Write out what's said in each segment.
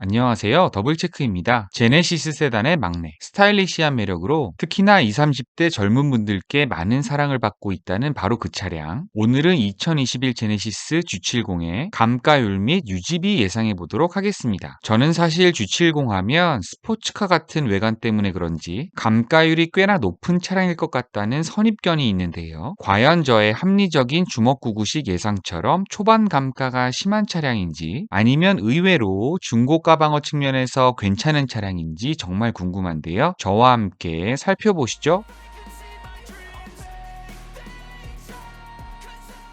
안녕하세요. 더블체크입니다. 제네시스 세단의 막내, 스타일리시한 매력으로 특히나 20, 30대 젊은 분들께 많은 사랑을 받고 있다는 바로 그 차량. 오늘은 2021 제네시스 G70의 감가율 및 유지비 예상해 보도록 하겠습니다. 저는 사실 G70 하면 스포츠카 같은 외관 때문에 그런지 감가율이 꽤나 높은 차량일 것 같다는 선입견이 있는데요. 과연 저의 합리적인 주먹구구식 예상처럼 초반 감가가 심한 차량인지 아니면 의외로 중고가 방어 측면에서 괜찮은 차량인지 정말 궁금한데요. 저와 함께 살펴보시죠.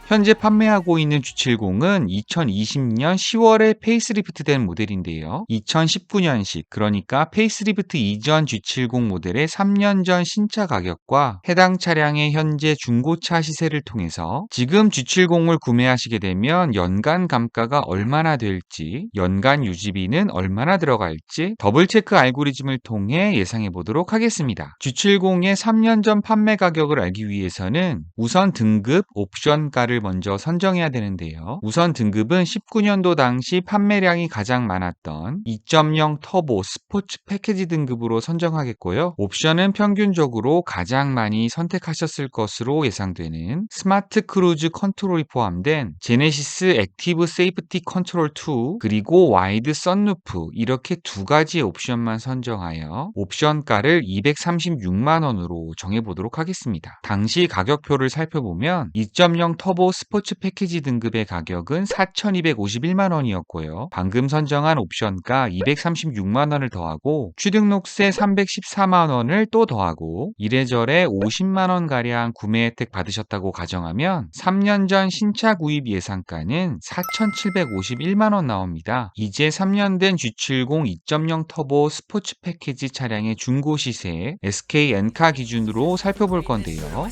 현재 판매하고 있는 G70은 2020년 10월에 페이스리프트된 모델인데요. 2019년식, 그러니까 페이스리프트 이전 G70 모델의 3년 전 신차 가격과 해당 차량의 현재 중고차 시세를 통해서 지금 G70을 구매하시게 되면 연간 감가가 얼마나 될지, 연간 유지비는 얼마나 들어갈지 더블체크 알고리즘을 통해 예상해 보도록 하겠습니다. G70의 3년 전 판매 가격을 알기 위해서는 우선 등급, 옵션가를 먼저 선정해야 되는데요. 우선 등급은 19년도 당시 판매량이 가장 많았던 2.0 터보 스포츠 패키지 등급으로 선정하겠고요. 옵션은 평균적으로 가장 많이 선택하셨을 것으로 예상되는 스마트 크루즈 컨트롤이 포함된 제네시스 액티브 세이프티 컨트롤 2 그리고 와이드 선루프 이렇게 두 가지 옵션만 선정하여 옵션가를 236만 원으로 정해보도록 하겠습니다. 당시 가격표를 살펴보면 2.0 터보 스포츠 패키지 등급의 가격은 4,251만 원이었고요. 방금 선정한 옵션가 236만 원을 더하고 취등록세 314만 원을 또 더하고 이래저래 50만 원가량 구매 혜택 받으셨다고 가정하면 3년 전 신차 구입 예상가는 4,751만 원 나옵니다. 이제 3년 된 G70 2.0 터보 스포츠 패키지 차량의 중고 시세 SK 엔카 기준으로 살펴볼 건데요.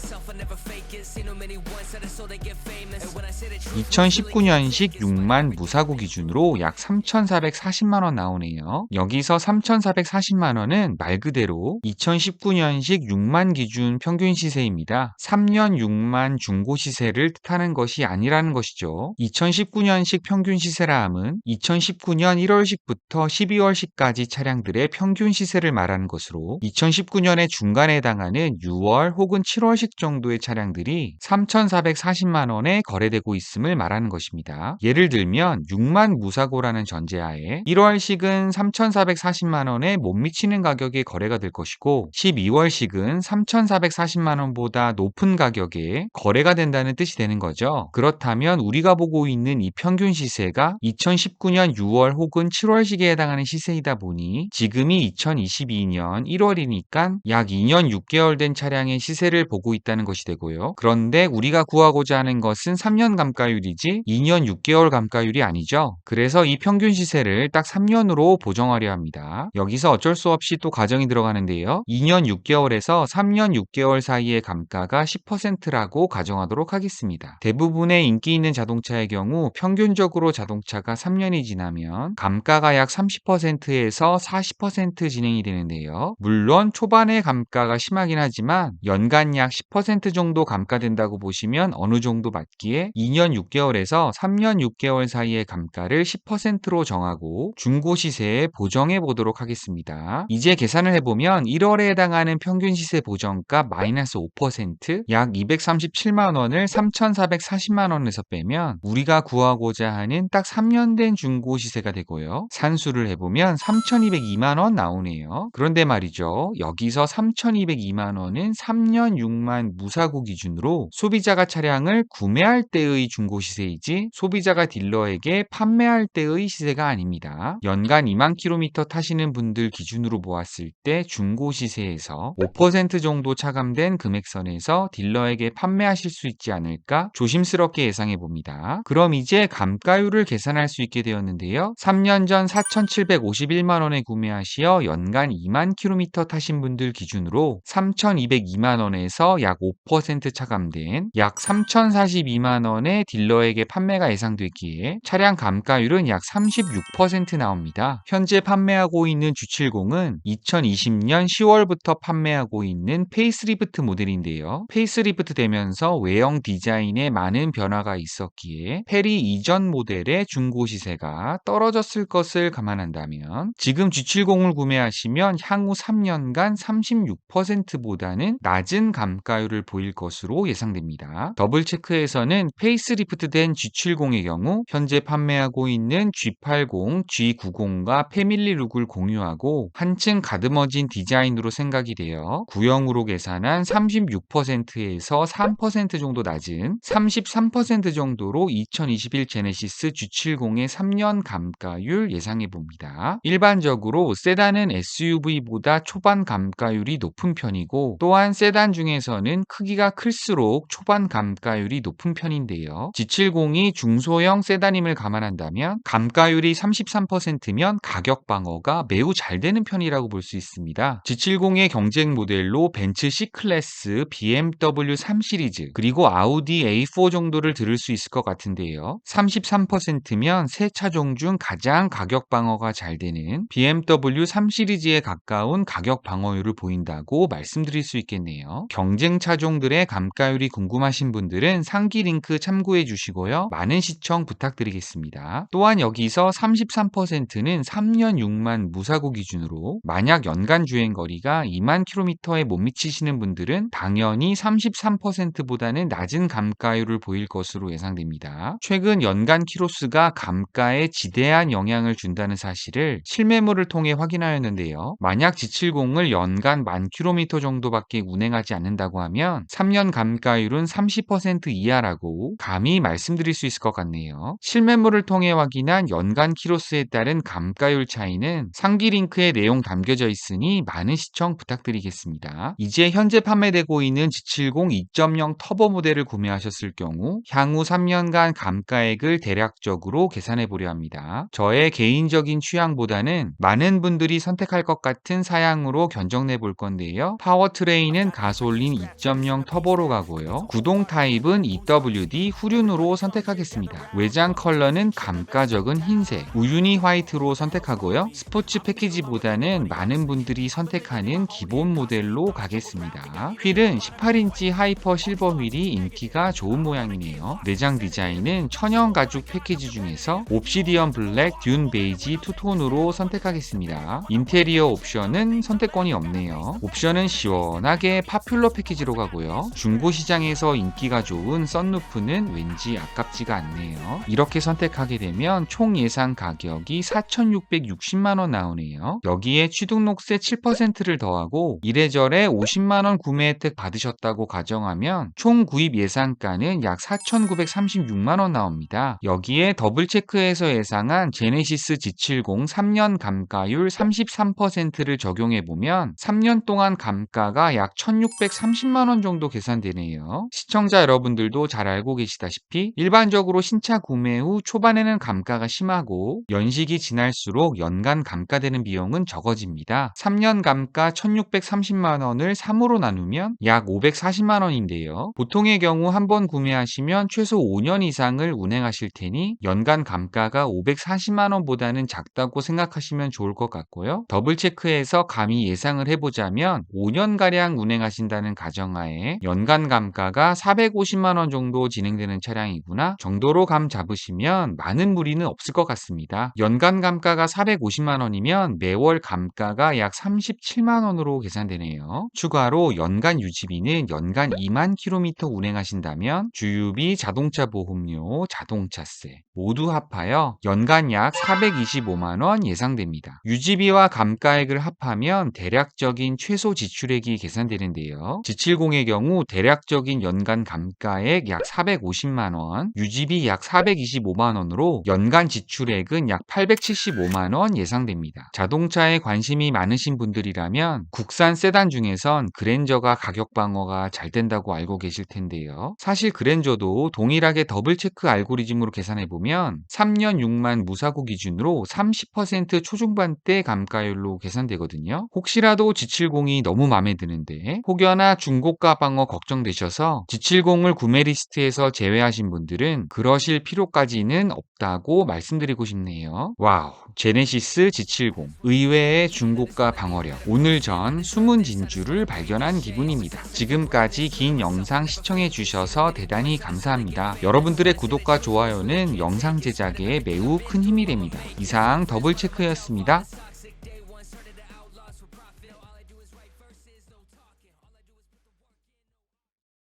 2019년식 6만 무사고 기준으로 약 3,440만 원 나오네요. 여기서 3,440만 원은 말 그대로 2019년식 6만 기준 평균 시세입니다. 3년 6만 중고 시세를 뜻하는 것이 아니라는 것이죠. 2019년식 평균 시세라 함은 2019년 1월식부터 12월식까지 차량들의 평균 시세를 말하는 것으로 2019년의 중간에 해당하는 6월 혹은 7월식 정도의 차량들이 3,440만 원에 거래되고 있음을 말하는 것입니다. 예를 들면 6만 무사고라는 전제하에 1월식은 3,440만 원에 못 미치는 가격에 거래가 될 것이고 12월식은 3,440만 원보다 높은 가격에 거래가 된다는 뜻이 되는 거죠. 그렇다면 우리가 보고 있는 이 평균 시세가 2019년 6월 혹은 7월식에 해당하는 시세이다 보니 지금이 2022년 1월이니까 약 2년 6개월 된 차량의 시세를 보고 있다는 것이 되고요. 그런데 우리가 구하고자 하는 것은 3년 감가율이지 2년 6개월 감가율이 아니죠. 그래서 이 평균 시세를 딱 3년으로 보정하려 합니다. 여기서 어쩔 수 없이 또 가정이 들어가는데요. 2년 6개월에서 3년 6개월 사이의 감가가 10%라고 가정하도록 하겠습니다. 대부분의 인기 있는 자동차의 경우 평균적으로 자동차가 3년이 지나면 감가가 약 30%에서 40% 진행이 되는데요. 물론 초반에 감가가 심하긴 하지만 연간 약 10% 정도 감가된다고 보시면 어느 정도 맞기에 2년 6개월에서 3년 6개월 사이의 감가를 10%로 정하고 중고 시세에 보정해 보도록 하겠습니다. 이제 계산을 해보면 1월에 해당하는 평균 시세 보정가 마이너스 5% 약 237만 원을 3,440만 원에서 빼면 우리가 구하고자 하는 딱 3년 된 중고 시세가 되고요. 산수를 해보면 3,202만 원 나오네요. 그런데 말이죠. 여기서 3,202만 원은 3년 6만 무사고 기준으로 소비자가 차량을 구매할 때의 중고 시세이지 소비자가 딜러에게 판매할 때의 시세가 아닙니다. 연간 2만 킬로미터 타시는 분들 기준으로 보았을 때 중고 시세에서 5% 정도 차감된 금액선에서 딜러에게 판매하실 수 있지 않을까 조심스럽게 예상해 봅니다. 그럼 이제 감가율을 계산할 수 있게 되었는데요. 3년 전 4,751만 원에 구매하시어 연간 2만 킬로미터 타신 분들 기준으로 3,202만 원에서 약 5% 차감 마감된 약 3,042만 원의 딜러에게 판매가 예상되기에 차량 감가율은 약 36% 나옵니다. 현재 판매하고 있는 G70은 2020년 10월부터 판매하고 있는 페이스리프트 모델인데요. 페이스리프트 되면서 외형 디자인에 많은 변화가 있었기에 페리 이전 모델의 중고 시세가 떨어졌을 것을 감안한다면 지금 G70을 구매하시면 향후 3년간 36%보다는 낮은 감가율을 보일 것으로 예상됩니다. 더블 체크에서는 페이스리프트된 G70의 경우 현재 판매하고 있는 G80, G90과 패밀리룩을 공유하고 한층 가드머진 디자인으로 생각이 되어 구형으로 계산한 36%에서 3% 정도 낮은 33% 정도로 2021 제네시스 G70의 3년 감가율 예상해 봅니다. 일반적으로 세단은 SUV보다 초반 감가율이 높은 편이고 또한 세단 중에서는 크기가 클수록 초반 감가율이 높은 편인데요. G70이 중소형 세단임을 감안한다면 감가율이 33%면 가격 방어가 매우 잘 되는 편이라고 볼 수 있습니다. G70의 경쟁 모델로 벤츠 C클래스, BMW 3 시리즈, 그리고 아우디 A4 정도를 들을 수 있을 것 같은데요. 33%면 세 차종 중 가장 가격 방어가 잘 되는 BMW 3 시리즈에 가까운 가격 방어율을 보인다고 말씀드릴 수 있겠네요. 경쟁 차종들의 감가율이 궁금하신 분들은 상기 링크 참고해 주시고요. 많은 시청 부탁드리겠습니다. 또한 여기서 33%는 3년 6만 무사고 기준으로 만약 연간 주행거리가 2만 킬로미터에 못 미치시는 분들은 당연히 33%보다는 낮은 감가율을 보일 것으로 예상됩니다. 최근 연간 키로수가 감가에 지대한 영향을 준다는 사실을 실매물을 통해 확인하였는데요. 만약 G70을 연간 10,000km 정도밖에 운행하지 않는다고 하면 3년 감가율은 30% 이하라고 감히 말씀드릴 수 있을 것 같네요. 실매물을 통해 확인한 연간 키로수에 따른 감가율 차이는 상기 링크에 내용 담겨져 있으니 많은 시청 부탁드리겠습니다. 이제 현재 판매되고 있는 G70 2.0 터보 모델을 구매하셨을 경우 향후 3년간 감가액을 대략적으로 계산해 보려 합니다. 저의 개인적인 취향보다는 많은 분들이 선택할 것 같은 사양으로 견적내 볼 건데요. 파워트레인은 가솔린 2.0 터보로 가고요. 구동 타입은 EWD 후륜으로 선택하겠습니다. 외장 컬러는 감가 적은 흰색, 우유니 화이트로 선택하고요. 스포츠 패키지보다는 많은 분들이 선택하는 기본 모델로 가겠습니다. 휠은 18인치 하이퍼 실버 휠이 인기가 좋은 모양이네요. 내장 디자인은 천연 가죽 패키지 중에서 옵시디언 블랙, 듄 베이지 투톤으로 선택하겠습니다. 인테리어 옵션은 선택권이 없네요. 옵션은 시원하게 파퓰러 패키지로 가고요. 중고 시장에서 인기가 좋은 썬루프는 왠지 아깝지가 않네요. 이렇게 선택하게 되면 총 예상 가격이 4,660만원 나오네요. 여기에 취등록세 7%를 더하고 이래저래 50만원 구매 혜택 받으셨다고 가정하면 총 구입 예상가는 약 4,936만원 나옵니다. 여기에 더블 체크해서 예상한 제네시스 G70 3년 감가율 33%를 적용해보면 3년 동안 감가가 약 1,630만원 정도 계산되네요. 시청자 여러분들도 잘 알고 계시다시피 일반적으로 신차 구매 후 초반에는 감가가 심하고 연식이 지날수록 연간 감가되는 비용은 적어집니다. 3년 감가 1,630만원을 3으로 나누면 약 540만원인데요. 보통의 경우 한 번 구매하시면 최소 5년 이상을 운행하실 테니 연간 감가가 540만원보다는 작다고 생각하시면 좋을 것 같고요. 더블 체크해서 감히 예상을 해보자면 5년가량 운행하신다는 가정하에 연간 감가가 450만원 정도 진행되는 차량이구나 정도로 감 잡으시면 많은 무리는 없을 것 같습니다. 연간 감가가 450만원이면 매월 감가가 약 37만원으로 계산되네요. 추가로 연간 유지비는 연간 2만 킬로미터 운행하신다면 주유비, 자동차 보험료, 자동차세 모두 합하여 연간 약 425만원 예상됩니다. 유지비와 감가액을 합하면 대략적인 최소 지출액이 계산되는데요. G70의 경우 대략적인 연간 감가액 약 450만원, 유지비 약 425만원으로 연간 지출액은 약 875만원 예상됩니다. 자동차에 관심이 많으신 분들이라면 국산 세단 중에선 그랜저가 가격 방어가 잘 된다고 알고 계실 텐데요. 사실 그랜저도 동일하게 더블 체크 알고리즘으로 계산해보면 3년 6만 무사고 기준으로 30% 초중반대 감가율로 계산되거든요. 혹시라도 G70이 너무 마음에 드는데 혹여나 중고가 방어 걱정 걱정되셔서 G70을 구매 리스트에서 제외하신 분들은 그러실 필요까지는 없다고 말씀드리고 싶네요. 와우, 제네시스 G70 의외의 중고가 방어력, 오늘 전 숨은 진주를 발견한 기분입니다. 지금까지 긴 영상 시청해 주셔서 대단히 감사합니다. 여러분들의 구독과 좋아요는 영상 제작에 매우 큰 힘이 됩니다. 이상 더블체크였습니다.